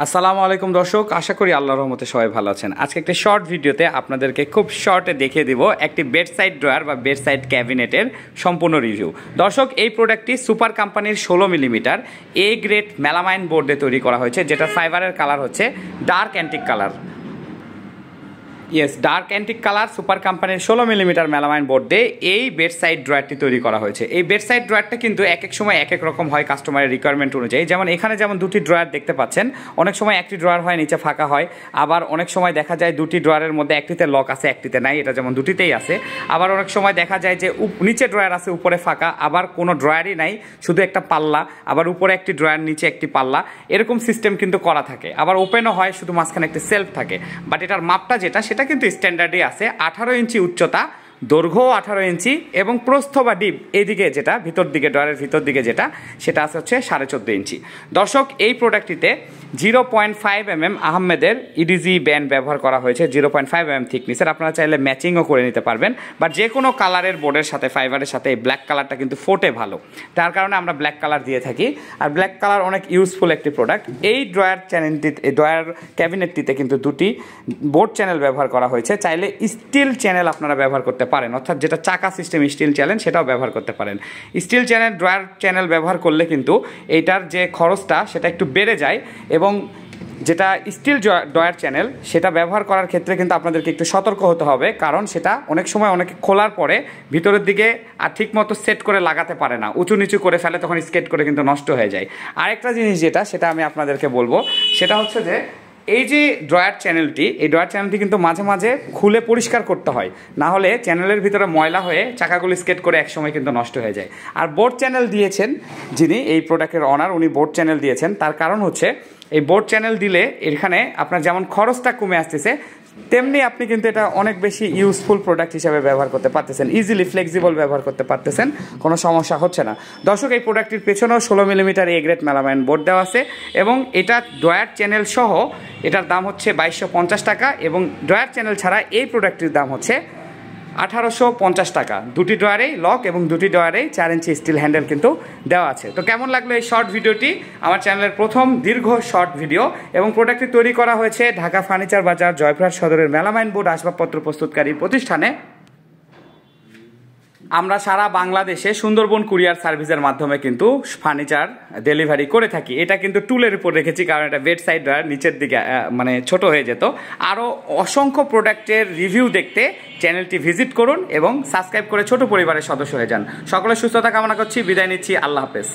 আসসালামু আলাইকুম দর্শক, আশা করি আল্লাহর রহমতে সবাই ভালো আছেন। আজকে একটা শর্ট ভিডিওতে আপনাদেরকে খুব শর্টে দেখিয়ে দিব একটি বেড সাইড ড্রয়ার বা বেড সাইড ক্যাবিনেটের সম্পূর্ণ রিভিউ। দর্শক, এই প্রোডাক্টটি সুপার কোম্পানির 16 মিলিমিটার এ গ্রেড মেলামাইন বোর্ডে তৈরি করা হয়েছে, যেটা ফাইবারের কালার হচ্ছে dark antique colour. Dark antique colour super কোম্পানির 16 মিলিমিটার মেলামাইন বোর্ড দিয়ে এই বেড সাইড ড্রয়ারটি তৈরি করা হয়েছে। এই বেড সাইড ড্রয়ারটা কিন্তু এক এক সময় এক এক রকম হয় কাস্টমারের রিকোয়ারমেন্ট অনুযায়ী। যেমন এখানে যেমন দুটি ড্রয়ার দেখতে পাচ্ছেন, অনেক সময় একটি ড্রয়ার হয় নিচে ফাঁকা হয়, আবার অনেক সময় দেখা যায় দুটি ড্রয়ারের মধ্যে একটিতে লক আছে একটিতে নাই, এটা যেমন দুটিতেই আছে। আবার অনেক সময় দেখা যায় যে নিচে ড্রয়ার আছে উপরে ফাঁকা, আবার কোনো ড্রয়ারই নাই শুধু একটা পাল্লা, আবার উপরে একটি ড্রয়ার নিচে একটি পাল্লা, এরকম সিস্টেম কিন্তু করা থাকে। আবার ওপেনও হয়, শুধু মাঝখানে একটি সেলফ থাকে। বাট এটার মাপটা যেটা সেটা কিন্তু স্ট্যান্ডার্ডই আছে। 18 ইঞ্চি উচ্চতা, দৈর্ঘ্য 18 ইঞ্চি এবং প্রস্থ বা ডিপ এইদিকে যেটা ভিতর দিকে ড্রয়ারের ভিতর দিকে যেটা সেটা আছে হচ্ছে 14.5 ইঞ্চি। দর্শক, এই প্রোডাক্টটিতে 0.5 mm আহমেদের ইডিজি ব্যান্ড ব্যবহার করা হয়েছে, 0.5 mm থিকনেসের। আপনারা চাইলে ম্যাচিংও করে নিতে পারবেন, বা যে কোনো কালারের বোর্ডের সাথে ফাইবারের সাথে এই ব্ল্যাক কালারটা কিন্তু ফোটে ভালো, তার কারণে আমরা ব্ল্যাক কালার দিয়ে থাকি। আর ব্ল্যাক কালার অনেক ইউজফুল একটি প্রোডাক্ট। এই ড্রয়ার চ্যানেলটিতে, ড্রয়ার ক্যাবিনেটটিতে কিন্তু দুটি বোর্ড চ্যানেল ব্যবহার করা হয়েছে। চাইলে স্টিল চ্যানেল আপনারা ব্যবহার করতে পারেন, অর্থাৎ যেটা চাকা সিস্টেম স্টিল চ্যানেল সেটাও ব্যবহার করতে পারেন। স্টিল চ্যানেল ড্রয়ার চ্যানেল ব্যবহার করলে কিন্তু এইটার যে খরচটা সেটা একটু বেড়ে যায়, এবং যেটা স্টিল ড্রয়ার চ্যানেল সেটা ব্যবহার করার ক্ষেত্রে কিন্তু আপনাদেরকে একটু সতর্ক হতে হবে, কারণ সেটা অনেক সময় অনেকে খোলার পরে ভিতরের দিকে আর ঠিক মতো সেট করে লাগাতে পারে না, উঁচু নিচু করে ফেলে, তখন স্কেট করে কিন্তু নষ্ট হয়ে যায়। আরেকটা জিনিস সেটা আমি আপনাদেরকে বলবো, সেটা হচ্ছে যে এই যে ড্রয়ার চ্যানেলটি, এই ড্রয়ার চ্যানেলটি কিন্তু মাঝে মাঝে খুলে পরিষ্কার করতে হয়, না হলে চ্যানেলের ভিতরে ময়লা হয়ে চাকাগুলো স্কেট করে একসময় কিন্তু নষ্ট হয়ে যায়। আর বোর্ড চ্যানেল দিয়েছেন যিনি, এই প্রোডাক্টের অনার, উনি বোর্ড চ্যানেল দিয়েছেন। তার কারণ হচ্ছে এই বোর্ড চ্যানেল দিলে এখানে আপনার যেমন খরচটা কমে আসতেছে, তেমনি আপনি কিন্তু এটা অনেক বেশি ইউজফুল প্রোডাক্ট হিসাবে ব্যবহার করতে পারতেছেন, ইজিলি ফ্লেক্সিবল ব্যবহার করতে পারতেছেন, কোনো সমস্যা হচ্ছে না। দর্শক, এই প্রোডাক্টটির পেছনেও 16 millimetre A grade melamine board দেওয়া আছে, এবং এটা ড্রয়ার চ্যানেল সহ এটার দাম হচ্ছে 2250 টাকা, এবং ড্রয়ার চ্যানেল ছাড়া এই প্রোডাক্টটির দাম হচ্ছে 1850 টাকা। দুটি ড্রয়ারেই লক এবং দুটি ড্রয়ারেই 4 ইঞ্চি স্টিল হ্যান্ডেল কিন্তু দেওয়া আছে। তো কেমন লাগলো এই শর্ট ভিডিওটি? আমার চ্যানেলের প্রথম দীর্ঘ শর্ট ভিডিও, এবং প্রোডাক্টটি তৈরি করা হয়েছে ঢাকা ফার্নিচার বাজার জয়পুরহাট সদরের মেলামাইন বোর্ড আসবাবপত্র প্রস্তুতকারী প্রতিষ্ঠানে। আমরা সারা বাংলাদেশে সুন্দরবন কুরিয়ার সার্ভিসের মাধ্যমে কিন্তু ফার্নিচার ডেলিভারি করে থাকি। এটা কিন্তু টুলের উপর রেখেছি, কারণ এটা বেড সাইড ড্রয়ার নিচের দিকে মানে ছোট হয়ে যেত। আরও অসংখ্য প্রোডাক্টের রিভিউ দেখতে চ্যানেলটি ভিজিট করুন এবং সাবস্ক্রাইব করে ছোট পরিবারের সদস্য হয়ে যান। সকলের সুস্থতা কামনা করছি, বিদায় নিচ্ছি, আল্লাহ হাফেজ।